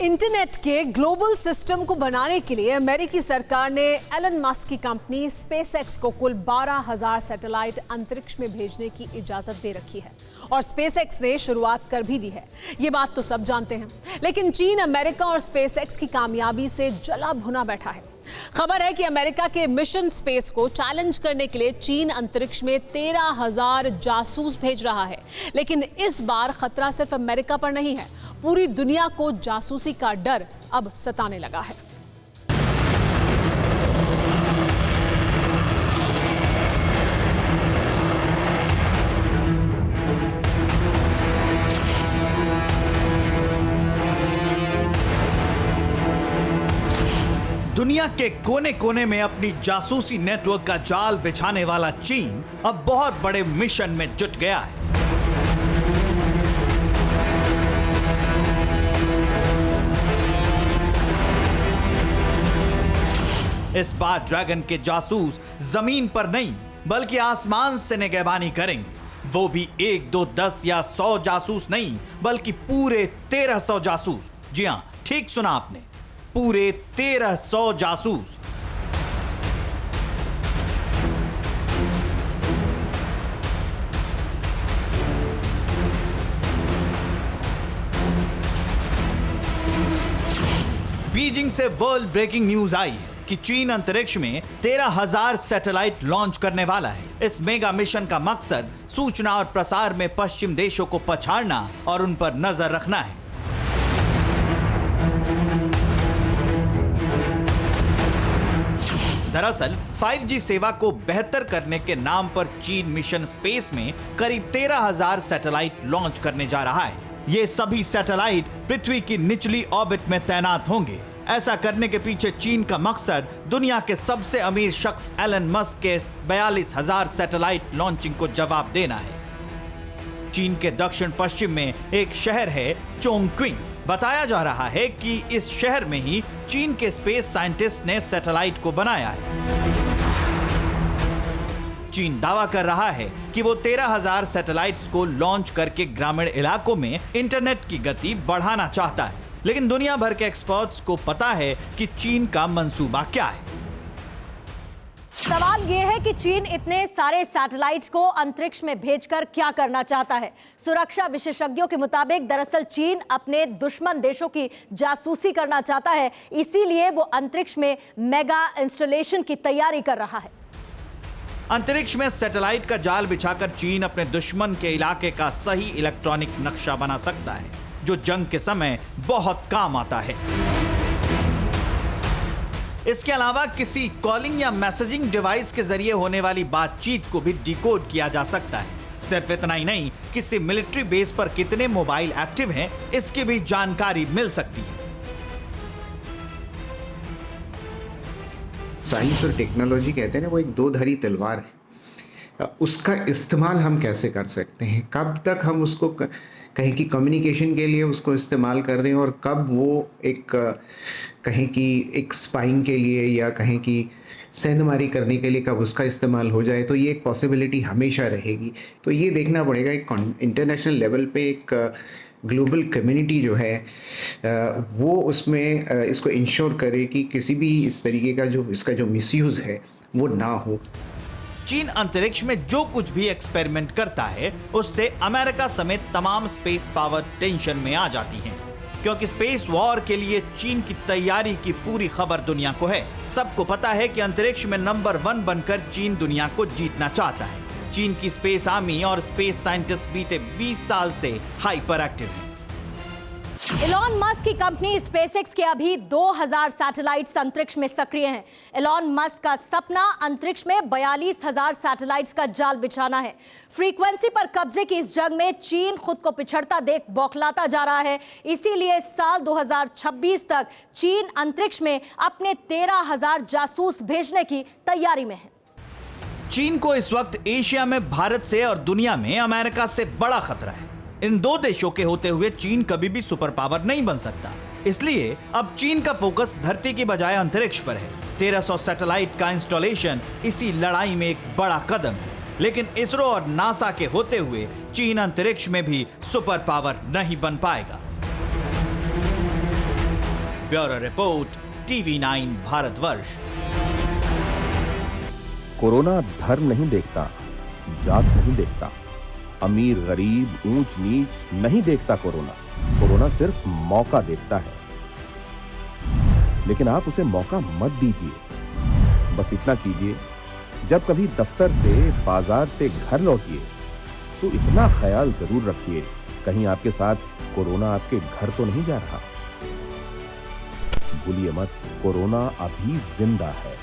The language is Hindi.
इंटरनेट के ग्लोबल सिस्टम को बनाने के लिए अमेरिकी सरकार ने एलन मस्क की कंपनी स्पेसएक्स को कुल 12,000 सैटेलाइट अंतरिक्ष में भेजने की इजाजत दे रखी है और स्पेसएक्स ने शुरुआत कर भी दी है। ये बात तो सब जानते हैं, लेकिन चीन अमेरिका और स्पेसएक्स की कामयाबी से जला भुना बैठा है। खबर है कि अमेरिका के मिशन स्पेस को चैलेंज करने के लिए चीन अंतरिक्ष में 13,000 जासूस भेज रहा है, लेकिन इस बार खतरा सिर्फ अमेरिका पर नहीं है, पूरी दुनिया को जासूसी का डर अब सताने लगा है। दुनिया के कोने कोने में अपनी जासूसी नेटवर्क का जाल बिछाने वाला चीन अब बहुत बड़े मिशन में जुट गया है। इस बार ड्रैगन के जासूस जमीन पर नहीं बल्कि आसमान से निगहबानी करेंगे। वो भी 1, 2, 10 या 100 जासूस नहीं बल्कि पूरे 1300 जासूस। जी हां, ठीक सुना आपने, पूरे 1300 जासूस। बीजिंग से वर्ल्ड ब्रेकिंग न्यूज आई है कि चीन अंतरिक्ष में 13,000 सैटेलाइट लॉन्च करने वाला है। इस मेगा मिशन का मकसद सूचना और प्रसार में पश्चिम देशों को पछाड़ना और उन पर नजर रखना है। दरअसल 5G सेवा को बेहतर करने के नाम पर चीन मिशन स्पेस में करीब 13,000 सैटेलाइट लॉन्च करने जा रहा है। ये सभी सैटेलाइट पृथ्वी की निचली ऑर्बिट में तैनात होंगे। ऐसा करने के पीछे चीन का मकसद दुनिया के सबसे अमीर शख्स एलन मस्क के 42,000 सैटेलाइट लॉन्चिंग को जवाब देना है। चीन के दक्षिण पश्चिम में एक शहर है चोंगक्विंग। बताया जा रहा है कि इस शहर में ही चीन के स्पेस साइंटिस्ट ने सैटेलाइट को बनाया है। चीन दावा कर रहा है कि वो 13,000 सैटेलाइट्स को लॉन्च करके ग्रामीण इलाकों में इंटरनेट की गति बढ़ाना चाहता है, लेकिन दुनिया भर के एक्सपर्ट्स को पता है कि चीन का मंसूबा क्या है। सवाल यह है कि चीन इतने सारे सैटेलाइट्स को अंतरिक्ष में भेजकर क्या करना चाहता है। सुरक्षा विशेषज्ञों के मुताबिक दरअसल चीन अपने दुश्मन देशों की जासूसी करना चाहता है, इसीलिए वो अंतरिक्ष में मेगा इंस्टॉलेशन की तैयारी कर रहा है। अंतरिक्ष में सैटेलाइट का जाल बिछाकर चीन अपने दुश्मन के इलाके का सही इलेक्ट्रॉनिक नक्शा बना सकता है, जो जंग के समय बहुत काम आता है। इसके अलावा किसी कॉलिंग या मैसेजिंग डिवाइस के जरिए होने वाली बातचीत को भी डिकोड किया जा सकता है। सिर्फ इतना ही नहीं, किसी मिलिट्री बेस पर कितने मोबाइल एक्टिव हैं, इसकी भी जानकारी मिल सकती है। साइंस और टेक्नोलॉजी कहते हैं ना, वो एक दो धारी तलवार है। उसका इस्तेमाल हम कैसे कर सकते हैं, कब तक हम उसको कहीं की कम्युनिकेशन के लिए उसको इस्तेमाल कर रहे हैं और कब वो एक कहीं की एक स्पाइंग के लिए या कहीं की सेंधमारी करने के लिए कब उसका इस्तेमाल हो जाए, तो ये एक पॉसिबिलिटी हमेशा रहेगी। तो ये देखना पड़ेगा एक इंटरनेशनल लेवल पे एक ग्लोबल कम्युनिटी जो है वो उसमें इसको इंश्योर करे कि किसी भी इस तरीके का जो इसका जो मिसयूज़ है वो ना हो। चीन अंतरिक्ष में जो कुछ भी एक्सपेरिमेंट करता है उससे अमेरिका समेत तमाम स्पेस पावर टेंशन में आ जाती हैं, क्योंकि स्पेस वॉर के लिए चीन की तैयारी की पूरी खबर दुनिया को है। सबको पता है कि अंतरिक्ष में नंबर 1 बनकर चीन दुनिया को जीतना चाहता है। चीन की स्पेस आर्मी और स्पेस साइंटिस्ट बीते 20 साल से हाइपर एक्टिव है। एलन मस्क की कंपनी स्पेसएक्स के अभी 2,000 सैटेलाइट्स अंतरिक्ष में सक्रिय हैं। एलन मस्क का सपना अंतरिक्ष में 42,000 सैटेलाइट्स का जाल बिछाना है। फ्रीक्वेंसी पर कब्जे की इस जंग में चीन खुद को पिछड़ता देख बौखलाता जा रहा है, इसीलिए साल 2026 तक चीन अंतरिक्ष में अपने 13,000 जासूस भेजने की तैयारी में है। चीन को इस वक्त एशिया में भारत से और दुनिया में अमेरिका से बड़ा खतरा है। इन दो देशों के होते हुए चीन कभी भी सुपर पावर नहीं बन सकता, इसलिए अब चीन का फोकस धरती की बजाय अंतरिक्ष पर है। 1300 सैटेलाइट का इंस्टॉलेशन इसी लड़ाई में एक बड़ा कदम है, लेकिन इसरो और नासा के होते हुए चीन अंतरिक्ष में भी सुपर पावर नहीं बन पाएगा। Bureau report, TV9 Bharatvarsh. Corona धर्म नहीं देखता, जात नहीं देखता, अमीर गरीब ऊंच नीच नहीं देखता। कोरोना सिर्फ मौका देखता है, लेकिन आप उसे मौका मत दीजिए। बस इतना कीजिए, जब कभी दफ्तर से बाजार से घर लौटिए तो इतना ख्याल जरूर रखिए, कहीं आपके साथ कोरोना आपके घर तो नहीं जा रहा। भूलिए मत, कोरोना अभी जिंदा है।